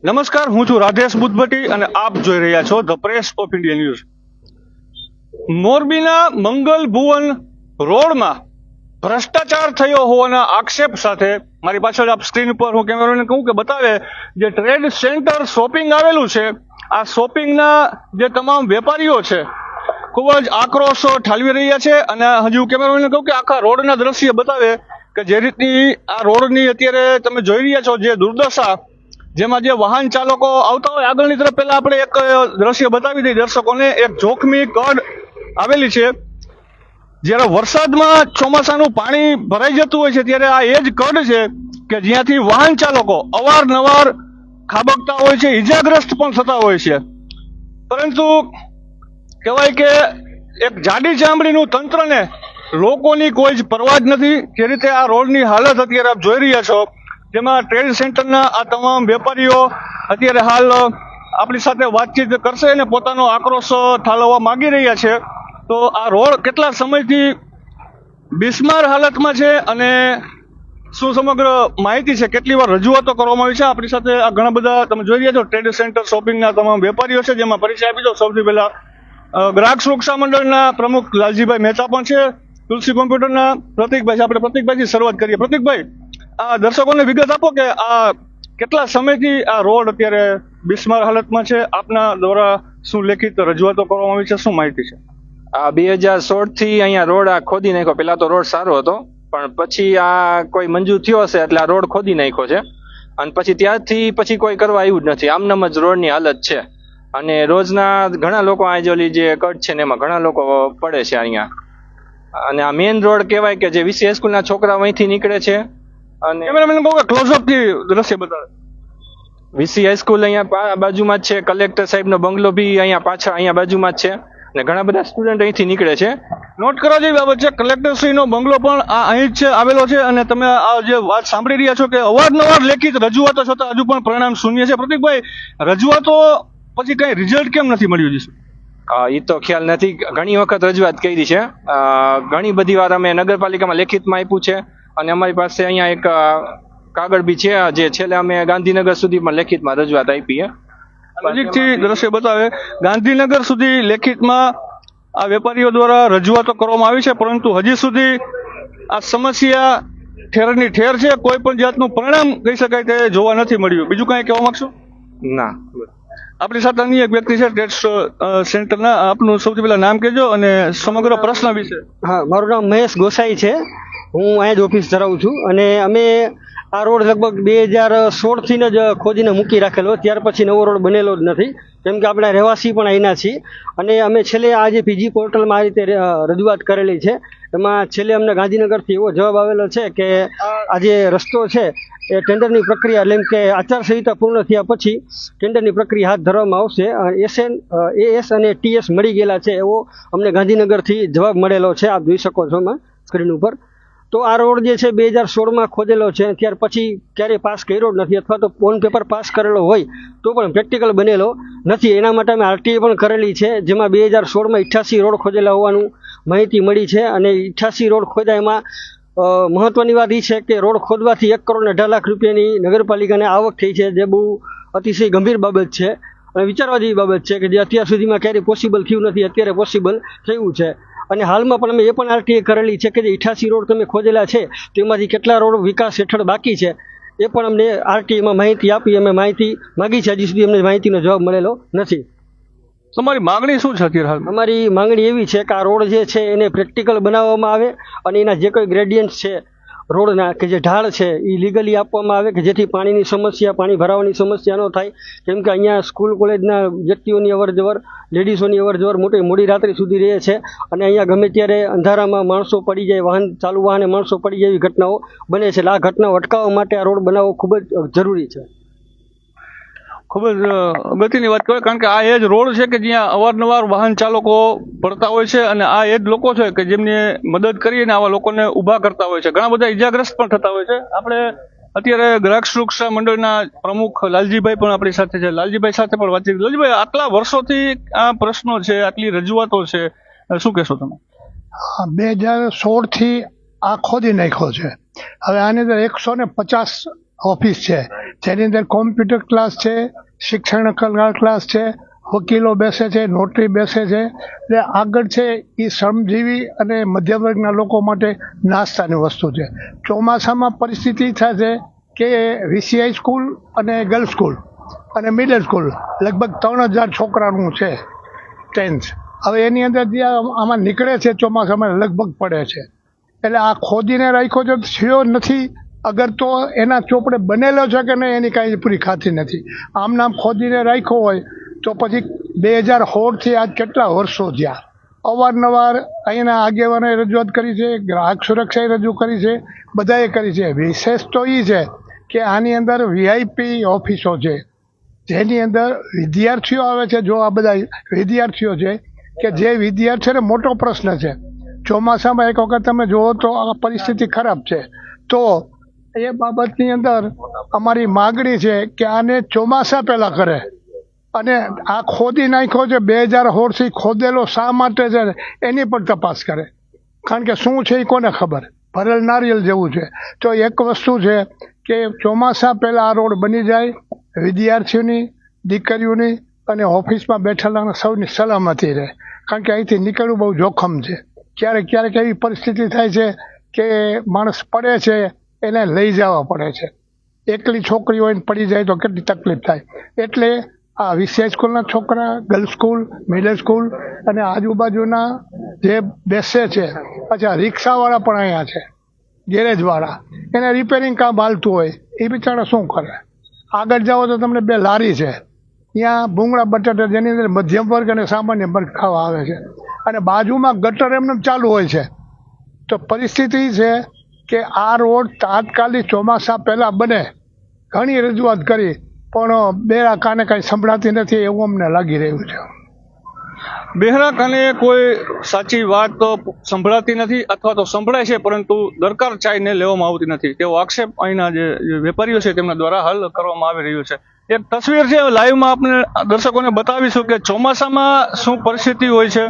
નમસ્કાર, હું છું રાધેશ બુદ્ધભટ્ટી અને આપ જોઈ રહ્યા છો the press of India news. મોરબીના મંગલ ભુવન રોડમાં ભ્રષ્ટાચાર થયો હોવાના આક્ષેપ સાથે મારી પાછળ આપ સ્ક્રીન ઉપર હું કેમેરામેનને કહું કે બતાવે જે ટ્રેડ સેન્ટર શોપિંગ આવેલું છે, આ શોપિંગના જે તમામ વેપારીઓ છે ખૂબ જ આક્રોશ ઠાલવી રહ્યા છે. અને હજુ કેમેરામેનને કહું કે આખા રોડના દ્રશ્ય બતાવે કે જે રીતની આ રોડની અત્યારે તમે જોઈ રહ્યા છો જે દુર્દશા, જેમાં જે વાહન ચાલકો આવતા હોય આગળની તરફ, પહેલા આપણે એક દ્રશ્ય બતાવી દઈએ દર્શકોને. એક જોખમી કડ આવેલી છે. જ્યારે વરસાદમાં ચોમાસાનું પાણી ભરાઈ જતું હોય છે ત્યારે આ એ જ કડ છે કે જ્યાંથી વાહન ચાલકો અવારનવાર ખાબકતા હોય છે, ઈજાગ્રસ્ત પણ થતા હોય છે. પરંતુ કહેવાય કે એક જાડી ચામડીનું તંત્રને લોકોની કોઈ જ પરવા જ નથી. જે રીતે આ રોડની હાલત અત્યારે આપ જોઈ રહ્યા છો, જેમાં ટ્રેડ સેન્ટરના આ તમામ વેપારીઓ અત્યારે હાલ આપણી સાથે વાતચીત કરશે અને પોતાનો આક્રોશ ઠાલવવા માંગી રહ્યા છે. તો આ રોડ કેટલા સમયથી બિસ્માર હાલતમાં છે અને શું સમગ્ર માહિતી છે, કેટલી વાર રજૂઆતો કરવામાં આવી છે. આપણી સાથે આ ઘણા બધા તમે જોઈ રહ્યા છો ટ્રેડ સેન્ટર શોપિંગના તમામ વેપારીઓ છે, જેમાં પરિચય આપી દો. સૌથી પહેલા ગ્રાહક સુરક્ષા મંડળના પ્રમુખ લાલજીભાઈ મહેતા પણ છે, તુલસી કોમ્પ્યુટરના પ્રતિકભાઈ છે. આપણે પ્રતિકભાઈથી શરૂઆત કરીએ. પ્રતિકભાઈ, આ દર્શકોને વિગત આપો કે આ કેટલા સમયથી આ રોડ અત્યારે બિસ્માર હાલતમાં છે, આપના દ્વારા શું લેખિત રજૂઆતો કરવામાં આવી છે, શું માહિતી છે? આ 2016 થી અહીંયા રોડ આ ખોદી નાખ્યો. પેલા તો રોડ સારો હતો, પણ પછી આ કોઈ મંજૂર થયો હશે એટલે આ રોડ ખોદી નાખ્યો છે. અને પછી ત્યારથી પછી કોઈ કરવા આવ્યું જ નથી. આમનામ જ રોડની હાલત છે. અને રોજના ઘણા લોકો આ જોલી જે કટ છે ને એમાં ઘણા લોકો પડે છે અહીંયા. અને આ મેઇન રોડ કહેવાય કે જે વીસી હાઈસ્કૂલના છોકરા અહીંથી નીકળે છે. અને કેમેરામેન કહો કે ક્લોઝઅપ થી દ્રશ્ય બતાવે. વીસી હાઈસ્કૂલ અહીંયા બાજુમાં જ છે. કલેક્ટર સાહેબનો બંગલો બી અહીંયા પાછળ અહીંયા બાજુમાં જ છે. અને ઘણા બધા સ્ટુડન્ટ અહીંથી નીકળે છે. નોટ કરવા જેવી બાબત છે, કલેક્ટરશ્રીનો બંગલો પણ આ અહીં જ છે આવેલો છે. અને તમે આ જે વાત સાંભળી રહ્યા છો કે અવારનવાર લેખિત રજૂઆતો છતાં હજુ પણ પરિણામ શૂન્ય છે. પ્રતિકભાઈ, રજૂઆતો પછી કઈ રિઝલ્ટ કેમ નથી મળ્યું? એ તો ખ્યાલ નથી. ઘણી વખત રજૂઆત કરી છે. ઘણી બધી વાર અમે નગરપાલિકામાં લેખિતમાં આપ્યું છે. અને અમારી પાસે અહીંયા એક કાગળ બી છે જે છેલ્લે અમે ગાંધીનગર સુધીમાં લેખિતમાં રજૂઆત આપી છે. નજીકથી દ્રશ્ય બતાવે, ગાંધીનગર સુધી લેખિતમાં આ વેપારીઓ દ્વારા રજૂઆતો કરવામાં આવી છે, પરંતુ હજી સુધી આ સમસ્યા ઠેરની ઠેર છે. કોઈ પણ જાતનું પરિણામ કહી શકાય તે જોવા નથી મળ્યું. બીજું કાંઈ કહેવા માંગશો? ના. આપણી સાથે અન્ય એક વ્યક્તિ છે ટ્રેડ સેન્ટરના. આપનું સૌથી પહેલા નામ કહેજો અને સમગ્ર પ્રશ્ન વિશે. હા, મારું નામ મહેશ ગોસાઈ છે. હું અહીંયા જ ઓફિસ ધરાવું છું. અને અમે આ રોડ લગભગ 2016થી જ ખોદીને મૂકી રાખેલો. ત્યાર પછી નવો રોડ બનેલો જ નથી, કેમ કે આપણે રહેવાસી પણ અહીંના છીએ. અને અમે છેલ્લે આ જે પીજી પોર્ટલમાં આ રીતે રજૂઆત કરેલી છે, એમાં છેલ્લે અમને ગાંધીનગરથી એવો જવાબ આવેલો છે કે આ જે રસ્તો છે એ ટેન્ડરની પ્રક્રિયા, એટલે કે આચારસંહિતા પૂર્ણ થયા પછી ટેન્ડરની પ્રક્રિયા હાથ ધરવામાં આવશે. એએસ અને ટીએસ મળી ગયેલા છે એવો અમને ગાંધીનગરથી જવાબ મળેલો છે. આપ જોઈ શકો છો એમાં સ્ક્રીન ઉપર. તો આ રોડ જે છે 2016માં ખોદેલો છે, ત્યાર પછી ક્યારેય પાસ કર્યો જ નથી, અથવા તો ઓન પેપર પાસ કરેલો હોય તો પણ પ્રેક્ટિકલ બનેલો નથી. એના માટે અમે આરટીએ પણ કરેલી છે, જેમાં 2016માં 88 રોડ ખોદેલા હોવાનું માહિતી મળી છે. અને 88 રોડ ખોદ્યા એમાં મહત્વની વાત એ છે કે રોડ ખોદવાથી 1,18,00,000 રૂપિયાની નગરપાલિકાને આવક થઈ છે, જે બહુ અતિશય ગંભીર બાબત છે અને વિચારવા જેવી બાબત છે કે જે અત્યાર સુધીમાં ક્યારેય પોસિબલ થયું નથી, અત્યારે પોસિબલ થયું છે. અને હાલમાં પણ અમે એ પણ આરટીએ કરેલી છે કે જે 88 રોડ તમે ખોદેલા છે તેમાંથી કેટલા રોડ વિકાસ હેઠળ બાકી છે એ પણ અમને આરટીએમાં માહિતી આપી. અમે માહિતી માગી છે, હજી સુધી અમને માહિતીનો જવાબ મળેલો નથી. તમારી માંગણી શું છે અત્યારે હાલ? અમારી માંગણી એવી છે કે આ રોડ જે છે એને પ્રેક્ટિકલ બનાવવામાં આવે અને એના જે કોઈ ગ્રેડિયન્ટ છે રોડના, કે જે ઢાળ છે એ લીગલી આપવામાં આવે, કે જેથી પાણીની સમસ્યા, પાણી ભરાવાની સમસ્યા ન થાય. કેમ કે અહીંયા સ્કૂલ કોલેજના વ્યક્તિઓની અવરજવર, લેડીઝોની અવરજવર મોડી રાત્રિ સુધી રહે છે. અને અહીંયા ગમે ત્યારે અંધારામાં માણસો પડી જાય, ચાલુ વાહને માણસો પડી જાય એવી ઘટનાઓ બને છે. આ ઘટનાઓ અટકાવવા માટે આ રોડ બનાવવો ખૂબ જ જરૂરી છે. ખૂબ જ અગત્યની વાત કહેવાય, કારણ કે આ એ જ રોડ છે કે જ્યાં અવારનવાર વાહન ચાલકો પડતા હોય છે. અને આ એ જ લોકો છે કે જેમને મદદ કરીને આવા લોકોને ઊભા કરતા હોય છે. ઘણા બધા ઈજાગ્રસ્ત પણ થતા હોય છે. આપણે અત્યારે ગ્રાહક સુરક્ષા મંડળના પ્રમુખ લાલજીભાઈ પણ આપણી સાથે છે. લાલજીભાઈ સાથે પણ વાતચીત. લાલજીભાઈ, આટલા વર્ષોથી આ પ્રશ્નો છે, આટલી રજૂઆતો છે, શું કહેશો તમે? 2016થી આ ખોદી નાખ્યો છે. હવે આની અંદર 150 ઓફિસ છે, જેની અંદર કોમ્પ્યુટર ક્લાસ છે, શિક્ષણ ક્લાસ છે, વકીલો બેસે છે, નોટરી બેસે છે. એટલે આગળ છે એ શ્રમજીવી અને મધ્યમ વર્ગના લોકો માટે નાસ્તાની વસ્તુ છે. ચોમાસામાં પરિસ્થિતિ થાય છે કે VCI સ્કૂલ અને ગર્લ્સ સ્કૂલ અને મિડલ સ્કૂલ લગભગ 3000 છોકરાનું છે 10th. હવે એની અંદર જે આમાં નીકળે છે ચોમાસામાં લગભગ પડે છે. એટલે આ ખોદીને રાખ્યો છે થયો નથી, અગર તો એના ચોપડે બનેલો છે કે નહીં એની કાંઈ પૂરી ખાતરી નથી. આમ નામ ખોદીને રાખ્યો હોય તો પછી 2016થી આજ કેટલા વર્ષો થયા. અવારનવાર અહીંના આગેવાનોએ રજૂઆત કરી છે, ગ્રાહક સુરક્ષાએ રજૂ કરી છે, બધાએ કરી છે. વિશેષ તો એ છે કે આની અંદર VIP ઓફિસો છે, જેની અંદર વિદ્યાર્થીઓ આવે છે. જો આ બધા વિદ્યાર્થીઓ છે કે જે વિદ્યાર્થીઓને મોટો પ્રશ્ન છે, ચોમાસામાં એક વખત તમે જુઓ તો આ પરિસ્થિતિ ખરાબ છે. તો એ બાબતની અંદર અમારી માગણી છે કે આને ચોમાસા પહેલાં કરે અને આ ખોદી નાખ્યો છે 2016થી ખોદેલો શા માટે છે એની પણ તપાસ કરે. કારણ કે શું છે એ કોને ખબર, ભરેલ નારિયેલ જેવું છે. તો એક વસ્તુ છે કે ચોમાસા પહેલાં આ રોડ બની જાય, વિદ્યાર્થીઓની, દીકરીઓની અને ઓફિસમાં બેઠેલા સૌની સલામતી રહે. કારણ કે અહીંથી નીકળવું બહુ જોખમ છે. ક્યારેક ક્યારેક એવી પરિસ્થિતિ થાય છે કે માણસ પડે છે, એને લઈ જવા પડે છે. એકલી છોકરી હોય ને પડી જાય તો કેટલી તકલીફ થાય. એટલે આ VCI સ્કૂલના છોકરા, ગર્લ્સ સ્કૂલ, મિડલ સ્કૂલ અને આજુબાજુના જે બેસે છે, અચ્છા રિક્ષાવાળા પણ અહીંયા છે, ગેરેજવાળા, એને રિપેરિંગ કામ હાલતું હોય એ બિચારા શું કરે. આગળ જાઓ તો તમને 2 લારી છે, ત્યાં ભૂંગળા બટાટા જેની અંદર મધ્યમ વર્ગ અને સામાન્ય વર્ગ ખાવા આવે છે, અને બાજુમાં ગટર એમને ચાલુ હોય છે. તો પરિસ્થિતિ છે કે આ રોડ તાત્કાલિક ચોમાસા પહેલાં બને. ઘણી રજૂઆત કરી પણ બેરા કાને કાંઈ સંભળાતી નથી એવું અમને લાગી રહ્યું છે. બેહરા કાને કોઈ સાચી વાત તો સંભળાતી નથી, અથવા તો સંભળાય છે પરંતુ દરકાર ચાઈને લેવામાં આવતી નથી તેવો આક્ષેપ અહીંના જે વેપારીઓ છે તેમના દ્વારા હાલ કરવામાં આવી રહ્યો છે. એક તસવીર છે લાઈવમાં આપણે દર્શકોને બતાવીશું કે ચોમાસામાં શું પરિસ્થિતિ હોય છે.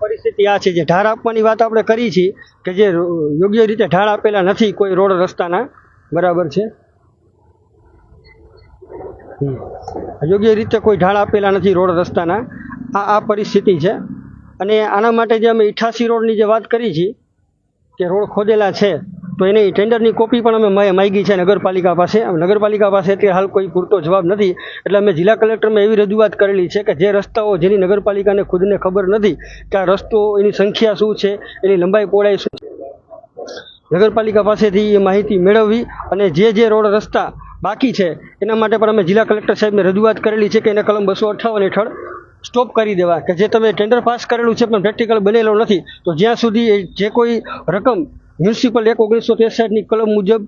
પરિસ્થિતિ આ છે, જે ઢાળ આપવાની વાત આપણે કરી છે કે જે યોગ્ય રીતે ઢાળ આપેલા નથી કોઈ રોડ રસ્તાના, બરાબર છે, યોગ્ય રીતે કોઈ ઢાળ આપેલા નથી રોડ રસ્તાના. આ પરિસ્થિતિ છે. અને આના માટે જે અમે 88 રોડની જે વાત કરી છે કે રોડ ખોદેલા છે, તો એની ટેન્ડરની કોપી પણ અમે માંગી છે નગરપાલિકા પાસે. નગરપાલિકા પાસે અત્યારે હાલ કોઈ પૂરતો જવાબ નથી, એટલે અમે જિલ્લા કલેક્ટરમાં એવી રજૂઆત કરેલી છે કે જે રસ્તાઓ જેની નગરપાલિકાને ખુદને ખબર નથી કે આ રસ્તો એની સંખ્યા શું છે, એની લંબાઈ પહોળાઈ શું છે, નગરપાલિકા પાસેથી એ માહિતી મેળવવી અને જે રોડ રસ્તા બાકી છે એના માટે પણ અમે જિલ્લા કલેક્ટર સાહેબને રજૂઆત કરેલી છે કે એને કલમ 258 હેઠળ સ્ટોપ કરી દેવા, કે જે તમે ટેન્ડર પાસ કરેલું છે પણ પ્રેક્ટિકલ બનેલો નથી, તો જ્યાં સુધી જે કોઈ રકમ મ્યુનિસિપલ એક્ટ 1963ની કલમ મુજબ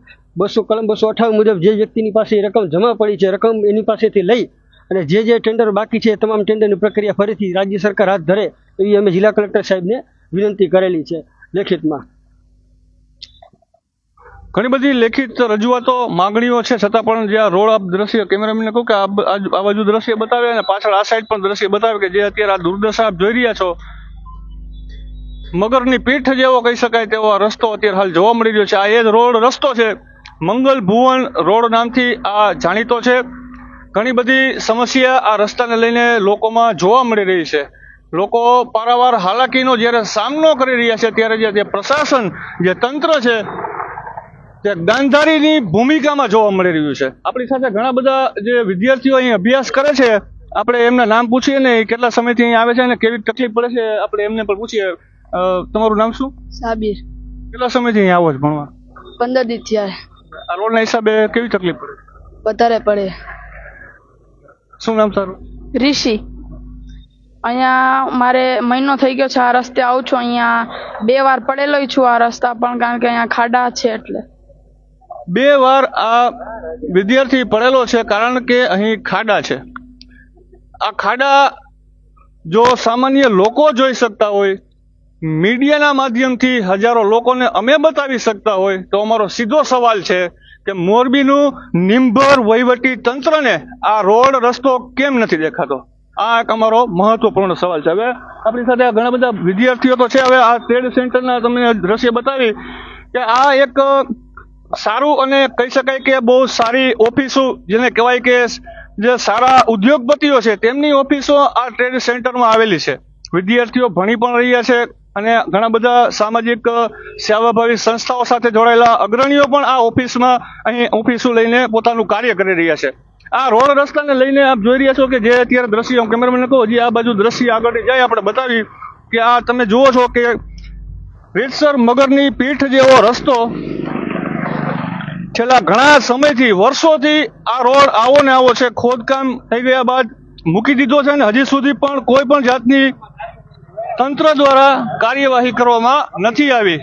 કલમ 258 મુજબ જે વ્યક્તિની પાસે રકમ જમા પડી છે, રકમ એની પાસેથી લઈ અને જે ટેન્ડર બાકી છે તમામ ટેન્ડરની પ્રક્રિયા ફરીથી રાજ્ય સરકાર હાથ ધરે એવી અમે જિલ્લા કલેક્ટર સાહેબને વિનંતી કરેલી છે લેખિતમાં. ઘણી બધી લેખિત રજૂઆતો, માંગણીઓ છે, છતાં પણ જે આ રોડ આપ દ્રશ્ય કેમેરામેનને કહું કે આ બાજુ દ્રશ્ય બતાવે અને પાછળ આ સાઈડ પણ દ્રશ્ય બતાવે કે જે અત્યારે આ દુર્દશા આપ જોઈ રહ્યા છો, મગરની પીઠ જેવો કહી શકાય તેવો આ રસ્તો અત્યારે હાલ જોવા મળી રહ્યો છે. આ એ જ રોડ રસ્તો છે, મંગલ ભુવન રોડ નામથી આ જાણીતો છે. ઘણી બધી સમસ્યા આ રસ્તાને લઈને લોકોમાં જોવા મળી રહી છે. લોકો પારાવાર હાલાકીનો જ્યારે સામનો કરી રહ્યા છે ત્યારે જે પ્રશાસન, જે તંત્ર છે તે ગાંધારીની ભૂમિકામાં જોવા મળી રહ્યું છે. આપણી સાથે ઘણા બધા જે વિદ્યાર્થીઓ અહીં અભ્યાસ કરે છે, આપણે એમના નામ પૂછીએ ને કેટલા સમયથી અહીં આવે છે અને કેવી તકલીફ પડે છે આપણે એમને પણ પૂછીએ. તમારું નામ શું? સાબિર. કેટલા સમયથી અહીં આવો છો ભણવા? 15 દી થયા. આ રોડના હિસાબે કેવી તકલીફ પડે? વધારે પડે. શું નામ તારું? ઋષિ. અહીંયા મારે મહિનો થઈ ગયો છે આ રસ્તે આવું છું. અહીંયા 2 વાર પડેલો છું આ રસ્તા પણ, કારણ કે અહીંયા ખાડા છે એટલે. 2 વાર આ વિદ્યાર્થી પડેલો છે કારણ કે અહીં ખાડા છે. આ ખાડા જો સામાન્ય લોકો જોઈ શકતા હોય, મીડિયાના માધ્યમથી હજારો લોકોને અમે બતાવી શકતા હોય, તો અમારો સીધો સવાલ છે કે મોરબીનું નિંભર વહીવટી તંત્રને આ રોડ રસ્તો કેમ નથી દેખાતો? આ એક અમારો મહત્વપૂર્ણ સવાલ છે. હવે આપણી સાથે ઘણા બધા વિદ્યાર્થીઓ તો છે. હવે આ ટ્રેડ સેન્ટરના તમને દ્રશ્ય બતાવી કે આ એક સારું અને કહી શકાય કે બહુ સારી ઓફિસો જેને કહેવાય કે જે સારા ઉદ્યોગપતિઓ છે તેમની ઓફિસો આ ટ્રેડ સેન્ટરમાં આવેલી છે. વિદ્યાર્થીઓ ભણી પણ રહ્યા છે અને ઘણા બધા સામાજિક સેવાભાવી સંસ્થાઓ સાથે જોડાયેલા અગ્રણીઓ પણ આ ઓફિસમાં અહીં ઓફિસો લઈને પોતાનું કાર્ય કરી રહ્યા છે. આ રોડ રસ્તાને લઈને આપ જોઈ રહ્યા છો કે જે અત્યારે દ્રશ્ય હું કેમેરામેનને કહું હજી આ બાજુ દ્રશ્ય આગળ જાય આપણે બતાવી કે આ તમે જુઓ છો કે રીતસર મગરની પીઠ જેવો રસ્તો છેલ્લા ઘણા સમયથી વર્ષોથી આ રોડ આવો ને આવો છે. ખોદકામ થઈ ગયા બાદ મૂકી દીધો છે અને હજી સુધી પણ કોઈ પણ જાતની તંત્ર દ્વારા કાર્યવાહી કરવામાં નથી આવી.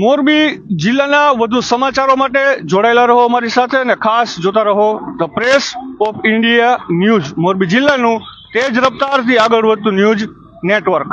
મોરબી જિલ્લાના વધુ સમાચારો માટે જોડાયેલા રહો અમારી સાથે અને ખાસ જોતા રહો the press of India news, Morbi જિલ્લાનું તેજ રફતારથી આગળ વધતું ન્યૂઝ નેટવર્ક.